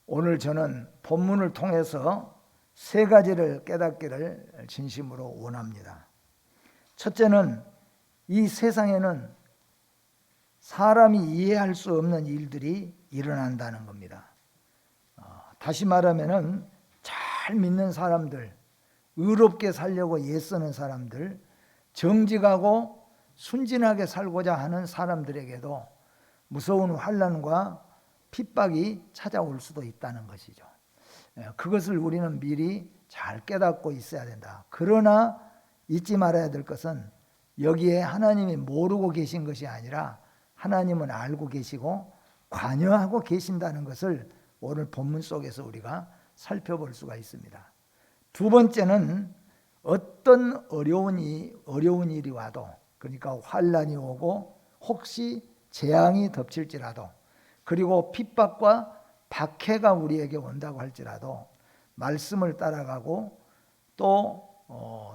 오늘 저는 본문을 통해서 세 가지를 깨닫기를 진심으로 원합니다. 첫째는 이 세상에는 사람이 이해할 수 없는 일들이 일어난다는 겁니다. 다시 말하면은 잘 믿는 사람들, 의롭게 살려고 애쓰는 사람들, 정직하고 순진하게 살고자 하는 사람들에게도 무서운 환난과 핍박이 찾아올 수도 있다는 것이죠. 그것을 우리는 미리 잘 깨닫고 있어야 된다. 그러나 잊지 말아야 될 것은 여기에 하나님이 모르고 계신 것이 아니라 하나님은 알고 계시고 관여하고 계신다는 것을 오늘 본문 속에서 우리가 살펴볼 수가 있습니다. 두 번째는 어떤 어려운 일이 와도, 그러니까 환난이 오고 혹시 재앙이 덮칠지라도, 그리고 핍박과 박해가 우리에게 온다고 할지라도 말씀을 따라가고 또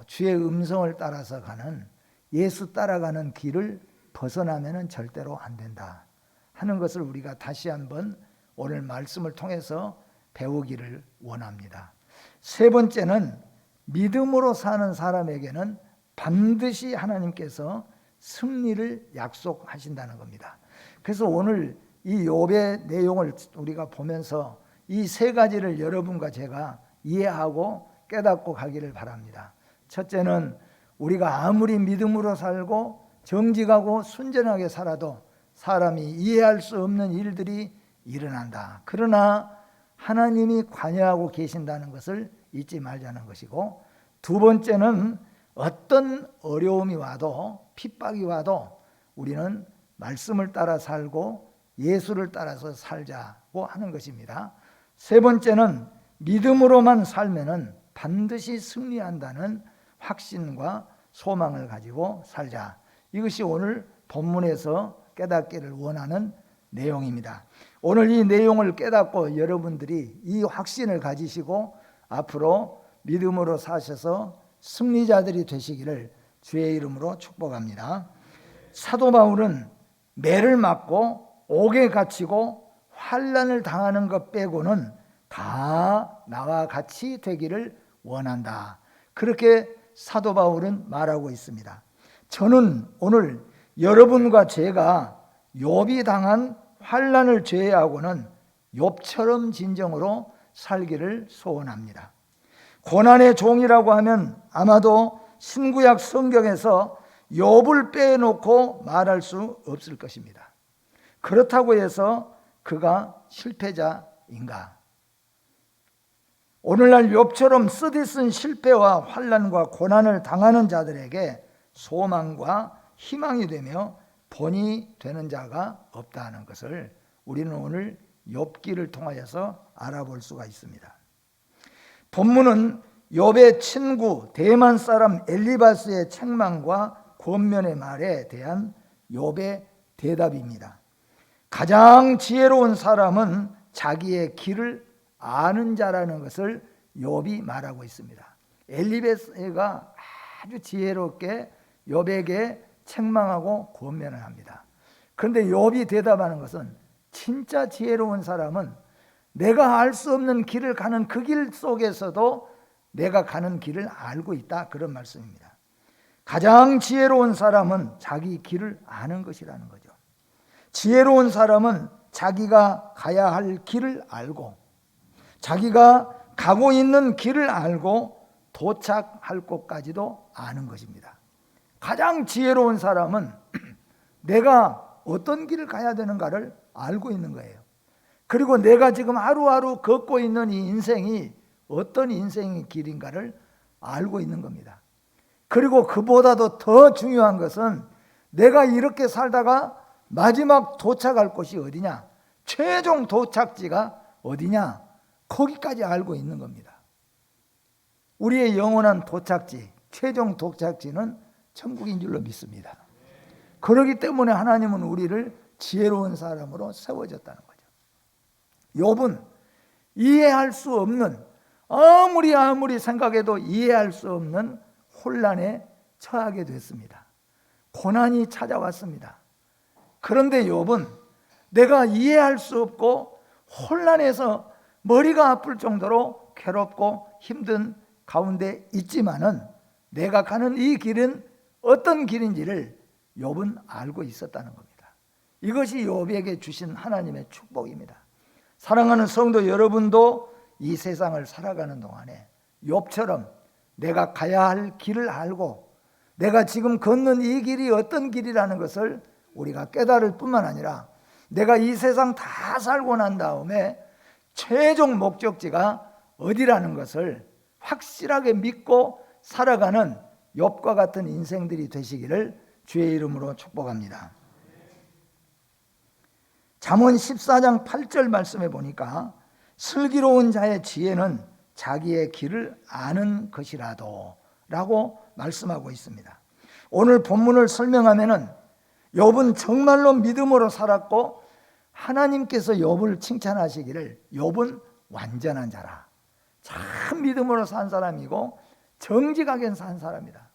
주의 음성을 따라서 가는, 예수 따라가는 길을 벗어나면 절대로 안 된다 하는 것을 우리가 다시 한번 오늘 말씀을 통해서 배우기를 원합니다. 세 번째는 믿음으로 사는 사람에게는 반드시 하나님께서 승리를 약속하신다는 겁니다. 그래서 오늘 이 욥의 내용을 우리가 보면서 이 세 가지를 여러분과 제가 이해하고 깨닫고 가기를 바랍니다. 첫째는 우리가 아무리 믿음으로 살고 정직하고 순전하게 살아도 사람이 이해할 수 없는 일들이 일어난다. 그러나 하나님이 관여하고 계신다는 것을 잊지 말자는 것이고, 두 번째는 어떤 어려움이 와도 핍박이 와도 우리는 말씀을 따라 살고 예수를 따라서 살자고 하는 것입니다. 세 번째는 믿음으로만 살면은 반드시 승리한다는 확신과 소망을 가지고 살자. 이것이 오늘 본문에서 깨닫기를 원하는 내용입니다. 오늘 이 내용을 깨닫고 여러분들이 이 확신을 가지시고 앞으로 믿음으로 사셔서 승리자들이 되시기를 주의 이름으로 축복합니다. 사도 바울은 매를 맞고 옥에 갇히고 환난을 당하는 것 빼고는 다 나와 같이 되기를 원한다. 그렇게 사도 바울은 말하고 있습니다. 저는 오늘 여러분과 제가 욥이 당한 환난을 제외하고는 욥처럼 진정으로 살기를 소원합니다. 고난의 종이라고 하면 아마도 신구약 성경에서 욥을 빼놓고 말할 수 없을 것입니다. 그렇다고 해서 그가 실패자인가? 오늘날 욥처럼 쓰디쓴 실패와 환난과 고난을 당하는 자들에게 소망과 희망이 되며 본이 되는 자가 없다는 것을 우리는 오늘 욥기를 통하여서 알아볼 수가 있습니다. 본문은 욥의 친구 대만 사람 엘리바스의 책망과 권면의 말에 대한 욥의 대답입니다. 가장 지혜로운 사람은 자기의 길을 아는 자라는 것을 욥이 말하고 있습니다. 엘리바스가 아주 지혜롭게 욥에게 책망하고 권면을 합니다. 그런데 욥이 대답하는 것은 진짜 지혜로운 사람은 내가 알 수 없는 길을 가는 그 길 속에서도 내가 가는 길을 알고 있다, 그런 말씀입니다. 가장 지혜로운 사람은 자기 길을 아는 것이라는 거죠. 지혜로운 사람은 자기가 가야 할 길을 알고 자기가 가고 있는 길을 알고 도착할 곳까지도 아는 것입니다. 가장 지혜로운 사람은 내가 어떤 길을 가야 되는가를 알고 있는 거예요. 그리고 내가 지금 하루하루 걷고 있는 이 인생이 어떤 인생의 길인가를 알고 있는 겁니다. 그리고 그보다도 더 중요한 것은 내가 이렇게 살다가 마지막 도착할 곳이 어디냐, 최종 도착지가 어디냐, 거기까지 알고 있는 겁니다. 우리의 영원한 도착지, 최종 도착지는 천국인 줄로 믿습니다. 그렇기 때문에 하나님은 우리를 지혜로운 사람으로 세워졌다는 거죠. 욥은 이해할 수 없는, 아무리 생각해도 이해할 수 없는 혼란에 처하게 됐습니다. 고난이 찾아왔습니다. 그런데 욥은 내가 이해할 수 없고 혼란해서 머리가 아플 정도로 괴롭고 힘든 가운데 있지만은 내가 가는 이 길은 어떤 길인지를 욥은 알고 있었다는 겁니다. 이것이 욥에게 주신 하나님의 축복입니다. 사랑하는 성도 여러분도 이 세상을 살아가는 동안에 욥처럼 내가 가야 할 길을 알고 내가 지금 걷는 이 길이 어떤 길이라는 것을 우리가 깨달을 뿐만 아니라 내가 이 세상 다 살고 난 다음에 최종 목적지가 어디라는 것을 확실하게 믿고 살아가는 욥과 같은 인생들이 되시기를 주의 이름으로 축복합니다. 잠언 14장 8절 말씀에 보니까 슬기로운 자의 지혜는 자기의 길을 아는 것이라도 라고 말씀하고 있습니다. 오늘 본문을 설명하면은 욥은 정말로 믿음으로 살았고 하나님께서 욥을 칭찬하시기를 욥은 완전한 자라, 참 믿음으로 산 사람이고 정직하게 산 사람이다.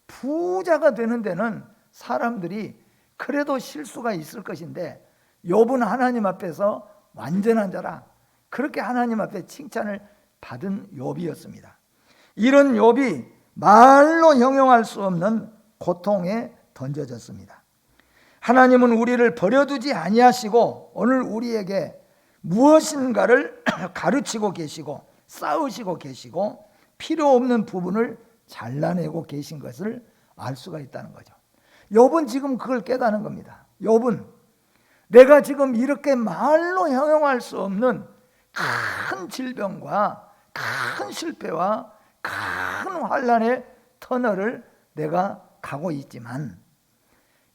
부자가 되는 데는 사람들이 그래도 실수가 있을 것인데 욥은 하나님 앞에서 완전한 자라, 그렇게 하나님 앞에 칭찬을 받은 욥이었습니다. 이런 욥이 말로 형용할 수 없는 고통에 던져졌습니다. 하나님은 우리를 버려두지 아니하시고 오늘 우리에게 무엇인가를 가르치고 계시고 싸우시고 계시고 필요 없는 부분을 잘라내고 계신 것을 알 수가 있다는 거죠. 욥은 지금 그걸 깨닫는 겁니다. 욥은 내가 지금 이렇게 말로 형용할 수 없는 큰 질병과 큰 실패와 큰 환난의 터널을 내가 가고 있지만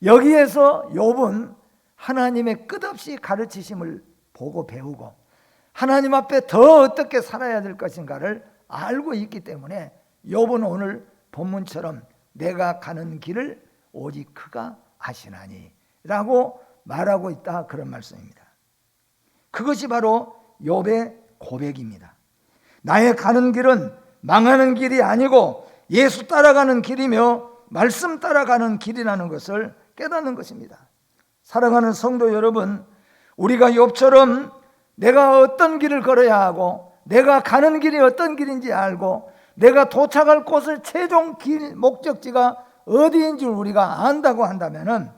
여기에서 욥은 하나님의 끝없이 가르치심을 보고 배우고 하나님 앞에 더 어떻게 살아야 될 것인가를 알고 있기 때문에 욥은 오늘 본문처럼 내가 가는 길을 오직 그가 아시나니 라고 말하고 있다, 그런 말씀입니다. 그것이 바로 욥의 고백입니다. 나의 가는 길은 망하는 길이 아니고 예수 따라가는 길이며 말씀 따라가는 길이라는 것을 깨닫는 것입니다. 사랑하는 성도 여러분, 우리가 욥처럼 내가 어떤 길을 걸어야 하고 내가 가는 길이 어떤 길인지 알고 내가 도착할 곳을 최종 길 목적지가 어디인 줄 우리가 안다고 한다면은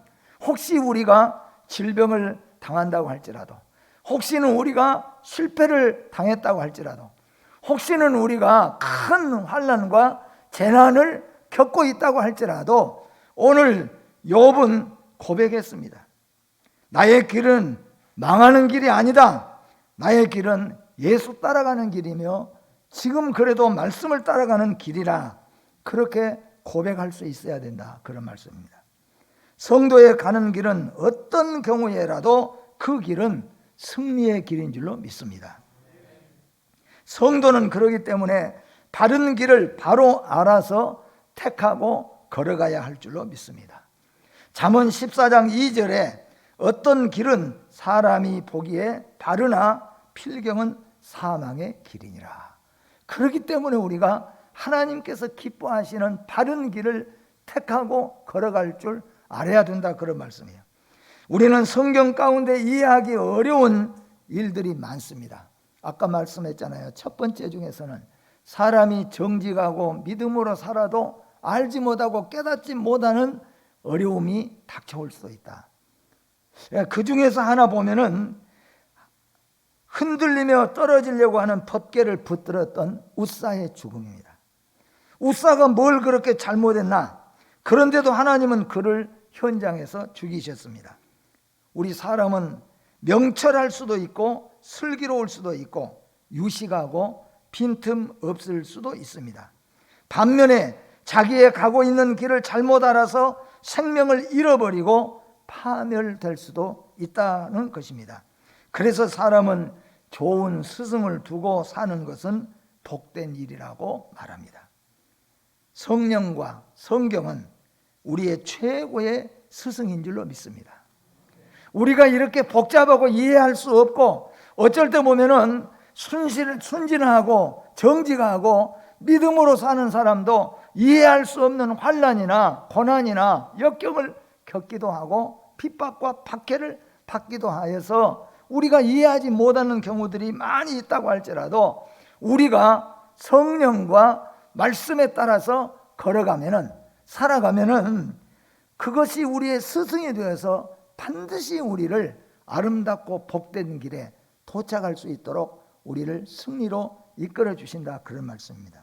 혹시 우리가 질병을 당한다고 할지라도, 혹시는 우리가 실패를 당했다고 할지라도, 혹시는 우리가 큰 환난과 재난을 겪고 있다고 할지라도 오늘 욥은 고백했습니다. 나의 길은 망하는 길이 아니다. 나의 길은 예수 따라가는 길이며 지금 그래도 말씀을 따라가는 길이라, 그렇게 고백할 수 있어야 된다, 그런 말씀입니다. 성도의 가는 길은 어떤 경우에라도 그 길은 승리의 길인 줄로 믿습니다. 성도는 그러기 때문에 바른 길을 바로 알아서 택하고 걸어가야 할 줄로 믿습니다. 잠언 14장 2절에 어떤 길은 사람이 보기에 바르나 필경은 사망의 길이니라. 그렇기 때문에 우리가 하나님께서 기뻐하시는 바른 길을 택하고 걸어갈 줄 알아야 된다, 그런 말씀이에요. 우리는 성경 가운데 이해하기 어려운 일들이 많습니다. 아까 말씀했잖아요. 첫 번째 중에서는 사람이 정직하고 믿음으로 살아도 알지 못하고 깨닫지 못하는 어려움이 닥쳐올 수도 있다. 그 중에서 하나 보면은 흔들리며 떨어지려고 하는 법궤를 붙들었던 웃사의 죽음입니다. 웃사가 뭘 그렇게 잘못했나? 그런데도 하나님은 그를 현장에서 죽이셨습니다. 우리 사람은 명철할 수도 있고 슬기로울 수도 있고 유식하고 빈틈 없을 수도 있습니다. 반면에 자기의 가고 있는 길을 잘못 알아서 생명을 잃어버리고 파멸될 수도 있다는 것입니다. 그래서 사람은 좋은 스승을 두고 사는 것은 복된 일이라고 말합니다. 성령과 성경은 우리의 최고의 스승인 줄로 믿습니다. 우리가 이렇게 복잡하고 이해할 수 없고 어쩔 때 보면은 순진하고 정직하고 믿음으로 사는 사람도 이해할 수 없는 환난이나 고난이나 역경을 겪기도 하고 핍박과 박해를 받기도 하여서 우리가 이해하지 못하는 경우들이 많이 있다고 할지라도 우리가 성령과 말씀에 따라서 걸어가면은, 살아가면은 그것이 우리의 스승이 되어서 반드시 우리를 아름답고 복된 길에 도착할 수 있도록 우리를 승리로 이끌어 주신다, 그런 말씀입니다.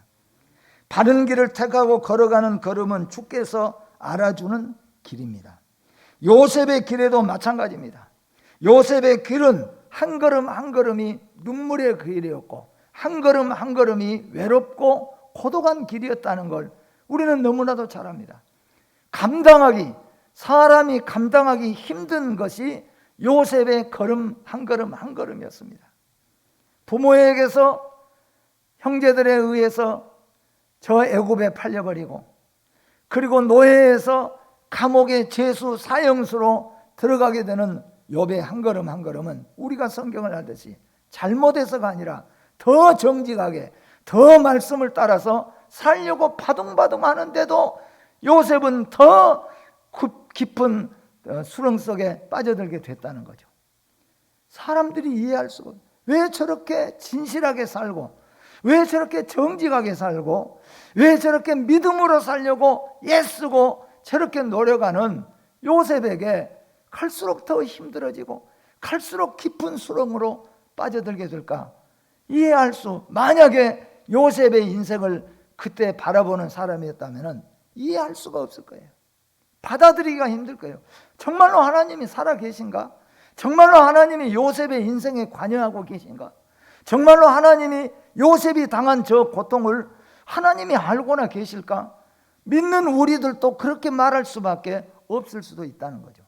바른 길을 택하고 걸어가는 걸음은 주께서 알아주는 길입니다. 요셉의 길에도 마찬가지입니다. 요셉의 길은 한 걸음 한 걸음이 눈물의 길이었고 한 걸음 한 걸음이 외롭고 고독한 길이었다는 걸 우리는 너무나도 잘 압니다. 사람이 감당하기 힘든 것이 요셉의 걸음 한 걸음 한 걸음이었습니다. 부모에게서, 형제들에 의해서 저 애굽에 팔려버리고, 그리고 노예에서 감옥의 죄수 사형수로 들어가게 되는 욥의 한 걸음 한 걸음은 우리가 성경을 알듯이 잘못해서가 아니라 더 정직하게, 더 말씀을 따라서 살려고 바둥바둥 하는데도 요셉은 더 깊은 수렁 속에 빠져들게 됐다는 거죠. 사람들이 이해할 수가 없어요. 왜 저렇게 진실하게 살고, 왜 저렇게 정직하게 살고, 왜 저렇게 믿음으로 살려고 애쓰고 저렇게 노력하는 요셉에게 갈수록 더 힘들어지고 갈수록 깊은 수렁으로 빠져들게 될까? 만약에 요셉의 인생을 그때 바라보는 사람이었다면 이해할 수가 없을 거예요. 받아들이기가 힘들 거예요. 정말로 하나님이 살아 계신가? 정말로 하나님이 요셉의 인생에 관여하고 계신가? 정말로 하나님이 요셉이 당한 저 고통을 하나님이 알고나 계실까? 믿는 우리들도 그렇게 말할 수밖에 없을 수도 있다는 거죠.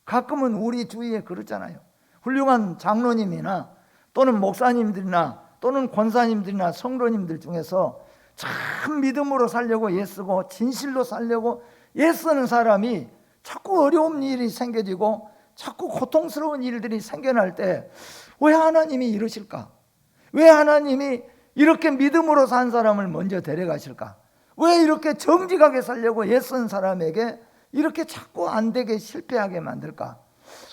가끔은 우리 주위에 그렇잖아요. 훌륭한 장로님이나 또는 목사님들이나 또는 권사님들이나 성도님들 중에서 참 믿음으로 살려고 애쓰고 진실로 살려고 애쓰는 사람이 자꾸 어려운 일이 생겨지고 자꾸 고통스러운 일들이 생겨날 때 왜 하나님이 이러실까? 왜 하나님이 이렇게 믿음으로 산 사람을 먼저 데려가실까? 왜 이렇게 정직하게 살려고 애쓴 사람에게 이렇게 자꾸 안 되게 실패하게 만들까?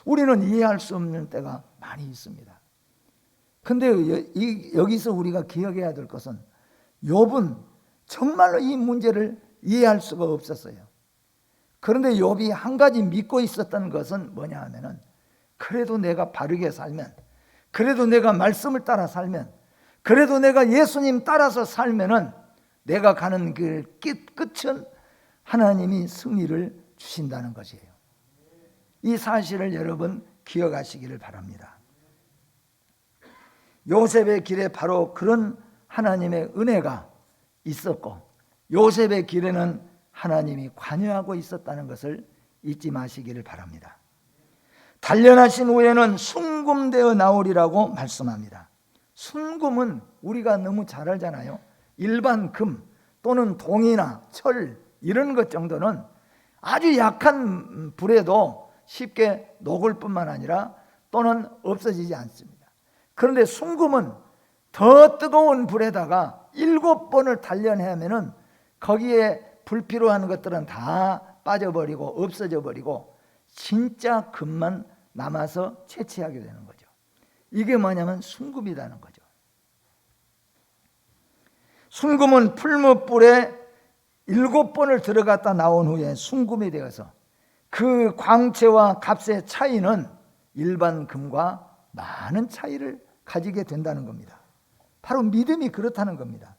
우리는 이해할 수 없는 때가 많이 있습니다. 근데 여기서 우리가 기억해야 될 것은 욥은 정말로 이 문제를 이해할 수가 없었어요. 그런데 욥이 한 가지 믿고 있었던 것은 뭐냐 하면은, 그래도 내가 바르게 살면, 그래도 내가 말씀을 따라 살면, 그래도 내가 예수님 따라서 살면은 내가 가는 길 끝은 하나님이 승리를 주신다는 것이에요. 이 사실을 여러분 기억하시기를 바랍니다. 요셉의 길에 바로 그런 하나님의 은혜가 있었고, 요셉의 길에는 하나님이 관여하고 있었다는 것을 잊지 마시기를 바랍니다. 단련하신 후에는 순금되어 나오리라고 말씀합니다. 순금은 우리가 너무 잘 알잖아요. 일반 금 또는 동이나 철 이런 것 정도는 아주 약한 불에도 쉽게 녹을 뿐만 아니라 또는 없어지지 않습니다. 그런데 순금은 더 뜨거운 불에다가 7번을 단련하면은 거기에 불필요한 것들은 다 빠져버리고 없어져 버리고 진짜 금만 남아서 채취하게 되는 거죠. 이게 뭐냐면 순금이라는 거죠. 순금은 풀무불에 7번을 들어갔다 나온 후에 순금이 되어서 그 광채와 값의 차이는 일반 금과 많은 차이를 가지게 된다는 겁니다. 바로 믿음이 그렇다는 겁니다.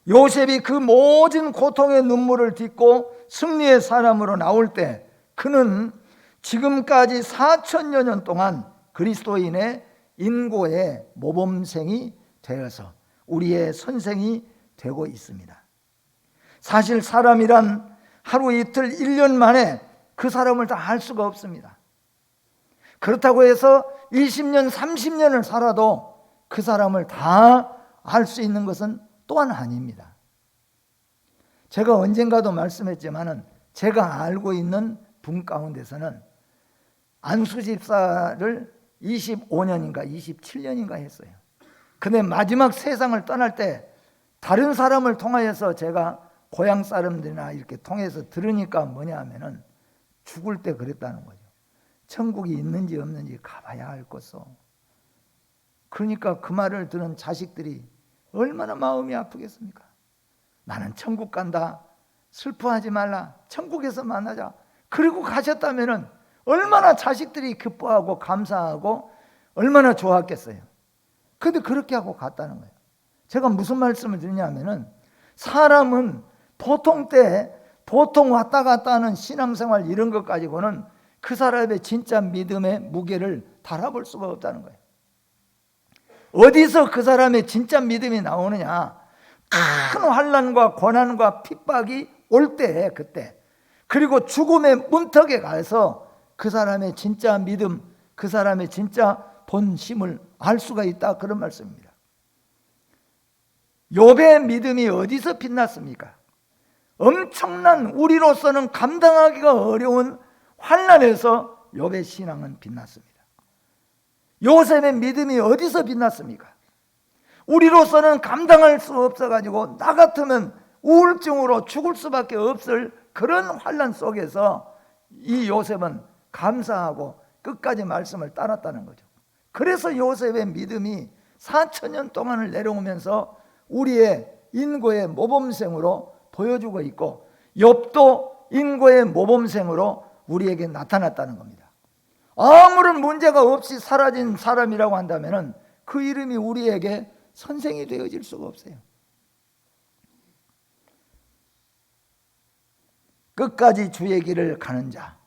요셉이 그 모든 고통의 눈물을 딛고 승리의 사람으로 나올 때 그는 지금까지 4천여 년 동안 그리스도인의 인고의 모범생이 되어서 우리의 선생이 되고 있습니다. 사실 사람이란 하루 이틀 1년 만에 그 사람을 다 알 수가 없습니다. 그렇다고 해서 20년 30년을 살아도 그 사람을 다 알 수 있는 것은 또한 아닙니다. 제가 언젠가도 말씀했지만은 제가 알고 있는 분 가운데서는 안수 집사를 25년인가 27년인가 했어요. 근데 마지막 세상을 떠날 때 다른 사람을 통하여서 제가 고향 사람들이나 이렇게 통해서 들으니까 뭐냐 하면은 죽을 때 그랬다는 거죠. 천국이 있는지 없는지 가봐야 알 것소. 그러니까 그 말을 들은 자식들이 얼마나 마음이 아프겠습니까? 나는 천국 간다. 슬퍼하지 말라. 천국에서 만나자. 그리고 가셨다면은 얼마나 자식들이 기뻐하고 감사하고 얼마나 좋았겠어요. 근데 그렇게 하고 갔다는 거예요. 제가 무슨 말씀을 드리냐면은 사람은 보통 때 보통 왔다 갔다 하는 신앙생활 이런 것 가지고는 그 사람의 진짜 믿음의 무게를 달아볼 수가 없다는 거예요. 어디서 그 사람의 진짜 믿음이 나오느냐? 큰 환난과 고난과 핍박이 올 때, 그때, 그리고 죽음의 문턱에 가서 그 사람의 진짜 믿음, 그 사람의 진짜 본심을 알 수가 있다, 그런 말씀입니다. 욥의 믿음이 어디서 빛났습니까? 엄청난, 우리로서는 감당하기가 어려운 환난에서 욥의 신앙은 빛났습니다. 요셉의 믿음이 어디서 빛났습니까? 우리로서는 감당할 수 없어가지고 나 같으면 우울증으로 죽을 수밖에 없을 그런 환난 속에서 이 요셉은 감사하고 끝까지 말씀을 따랐다는 거죠. 그래서 요셉의 믿음이 4,000년 동안을 내려오면서 우리의 인고의 모범생으로 보여주고 있고, 욥도 인고의 모범생으로 우리에게 나타났다는 겁니다. 아무런 문제가 없이 사라진 사람이라고 한다면 그 이름이 우리에게 선생이 되어질 수가 없어요. 끝까지 주의 길을 가는 자,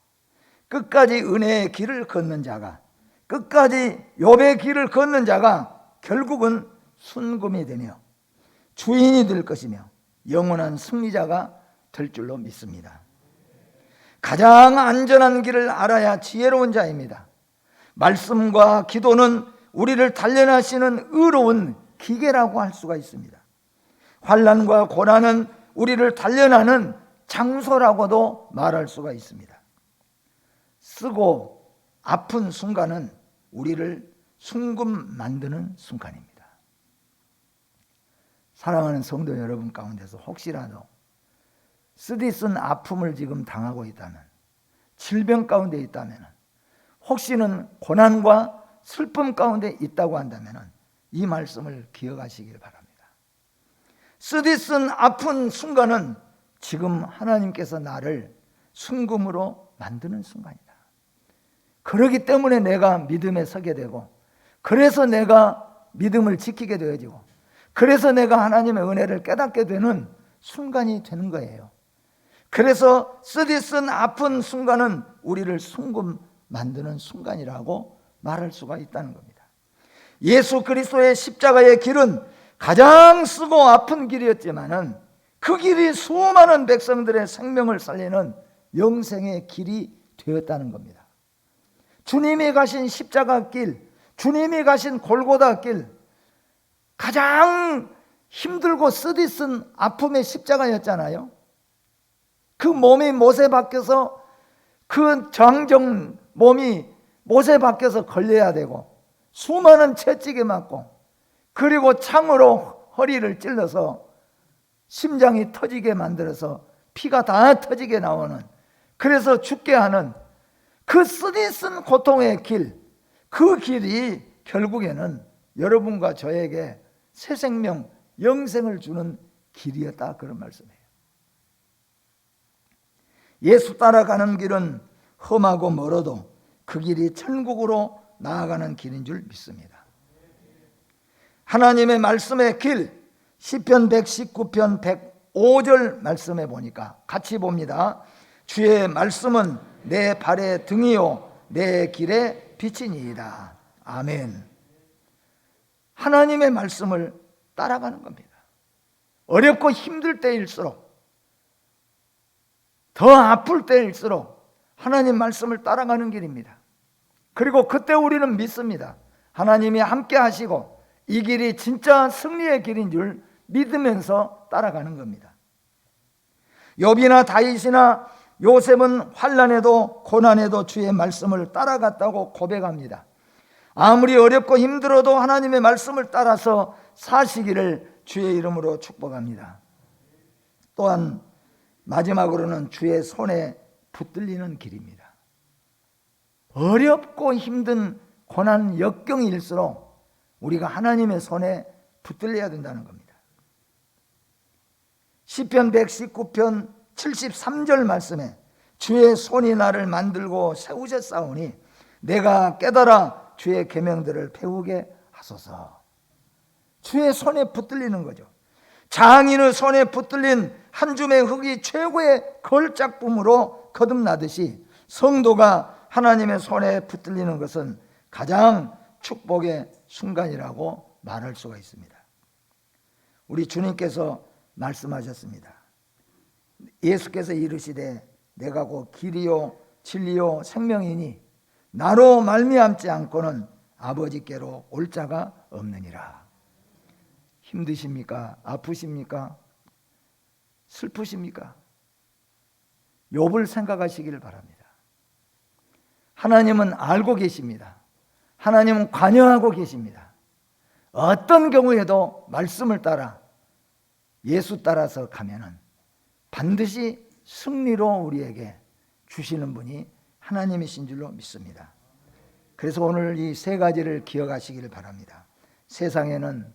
끝까지 은혜의 길을 걷는 자가, 끝까지 욥의 길을 걷는 자가 결국은 순금이 되며 주인이 될 것이며 영원한 승리자가 될 줄로 믿습니다. 가장 안전한 길을 알아야 지혜로운 자입니다. 말씀과 기도는 우리를 단련하시는 의로운 기계라고 할 수가 있습니다. 환난과 고난은 우리를 단련하는 장소라고도 말할 수가 있습니다. 쓰고 아픈 순간은 우리를 순금 만드는 순간입니다. 사랑하는 성도 여러분 가운데서 혹시라도 쓰디쓴 아픔을 지금 당하고 있다면, 질병 가운데 있다면, 혹시는 고난과 슬픔 가운데 있다고 한다면 이 말씀을 기억하시길 바랍니다. 쓰디쓴 아픈 순간은 지금 하나님께서 나를 순금으로 만드는 순간이다. 그렇기 때문에 내가 믿음에 서게 되고, 그래서 내가 믿음을 지키게 되어지고, 그래서 내가 하나님의 은혜를 깨닫게 되는 순간이 되는 거예요. 그래서 쓰디쓴 아픈 순간은 우리를 순금 만드는 순간이라고 말할 수가 있다는 겁니다. 예수 그리스도의 십자가의 길은 가장 쓰고 아픈 길이었지만은 그 길이 수많은 백성들의 생명을 살리는 영생의 길이 되었다는 겁니다. 주님이 가신 십자가 길, 주님이 가신 골고다 길, 가장 힘들고 쓰디쓴 아픔의 십자가였잖아요. 그 몸이 못에 박혀서, 그 장정 몸이 못에 박혀서 걸려야 되고, 수많은 채찍에 맞고, 그리고 창으로 허리를 찔러서 심장이 터지게 만들어서 피가 다 터지게 나오는, 그래서 죽게 하는 그 쓰디쓴 고통의 길, 그 길이 결국에는 여러분과 저에게 새 생명, 영생을 주는 길이었다, 그런 말씀이에요. 예수 따라가는 길은 험하고 멀어도 그 길이 천국으로 나아가는 길인 줄 믿습니다. 하나님의 말씀의 길, 시편 119편 105절 말씀에 보니까 같이 봅니다. 주의 말씀은 내 발의 등이요 내 길의 빛이니이다. 아멘. 하나님의 말씀을 따라가는 겁니다. 어렵고 힘들 때일수록, 더 아플 때일수록 하나님 말씀을 따라가는 길입니다. 그리고 그때 우리는 믿습니다. 하나님이 함께 하시고 이 길이 진짜 승리의 길인 줄 믿으면서 따라가는 겁니다. 욥이나 다윗이나 요셉은 환난에도 고난에도 주의 말씀을 따라갔다고 고백합니다. 아무리 어렵고 힘들어도 하나님의 말씀을 따라서 사시기를 주의 이름으로 축복합니다. 또한 마지막으로는 주의 손에 붙들리는 길입니다. 어렵고 힘든 고난 역경일수록 우리가 하나님의 손에 붙들려야 된다는 겁니다. 시편 119편 73절 말씀에 주의 손이 나를 만들고 세우셨사오니 내가 깨달아 주의 계명들을 배우게 하소서. 주의 손에 붙들리는 거죠. 장인의 손에 붙들린 한 줌의 흙이 최고의 걸작품으로 거듭나듯이 성도가 하나님의 손에 붙들리는 것은 가장 축복의 순간이라고 말할 수가 있습니다. 우리 주님께서 말씀하셨습니다. 예수께서 이르시되 내가 곧 길이요 진리요 생명이니 나로 말미암지 않고는 아버지께로 올 자가 없느니라. 힘드십니까? 아프십니까? 슬프십니까? 욥을 생각하시기를 바랍니다. 하나님은 알고 계십니다. 하나님은 관여하고 계십니다. 어떤 경우에도 말씀을 따라 예수 따라서 가면은 반드시 승리로 우리에게 주시는 분이 하나님이신 줄로 믿습니다. 그래서 오늘 이 세 가지를 기억하시기를 바랍니다. 세상에는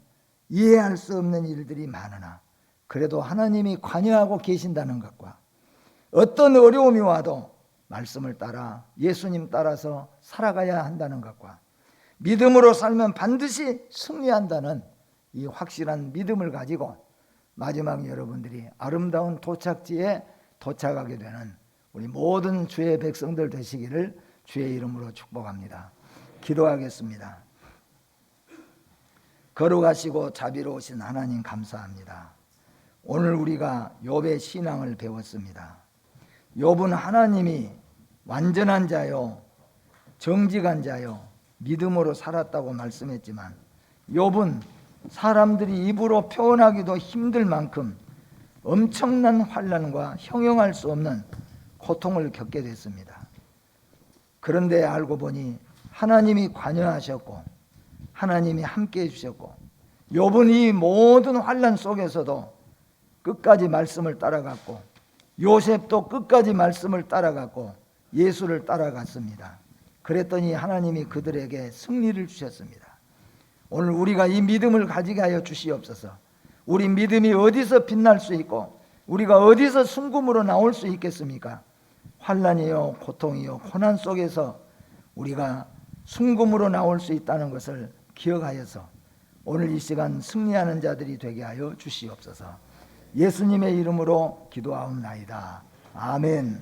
이해할 수 없는 일들이 많으나 그래도 하나님이 관여하고 계신다는 것과 어떤 어려움이 와도 말씀을 따라 예수님 따라서 살아가야 한다는 것과 믿음으로 살면 반드시 승리한다는 이 확실한 믿음을 가지고 마지막 여러분들이 아름다운 도착지에 도착하게 되는 우리 모든 주의 백성들 되시기를 주의 이름으로 축복합니다. 기도하겠습니다. 거룩하시고 자비로우신 하나님 감사합니다. 오늘 우리가 욥의 신앙을 배웠습니다. 욥은 하나님이 완전한 자요 정직한 자요 믿음으로 살았다고 말씀했지만 욥은 사람들이 입으로 표현하기도 힘들 만큼 엄청난 환난과 형용할 수 없는 고통을 겪게 됐습니다. 그런데 알고 보니 하나님이 관여하셨고 하나님이 함께 해주셨고 욥은 이 모든 환난 속에서도 끝까지 말씀을 따라갔고 요셉도 끝까지 말씀을 따라갔고 예수를 따라갔습니다. 그랬더니 하나님이 그들에게 승리를 주셨습니다. 오늘 우리가 이 믿음을 가지게 하여 주시옵소서. 우리 믿음이 어디서 빛날 수 있고 우리가 어디서 순금으로 나올 수 있겠습니까? 환난이요 고통이요 고난 속에서 우리가 순금으로 나올 수 있다는 것을 기억하여서 오늘 이 시간 승리하는 자들이 되게 하여 주시옵소서. 예수님의 이름으로 기도하옵나이다. 아멘.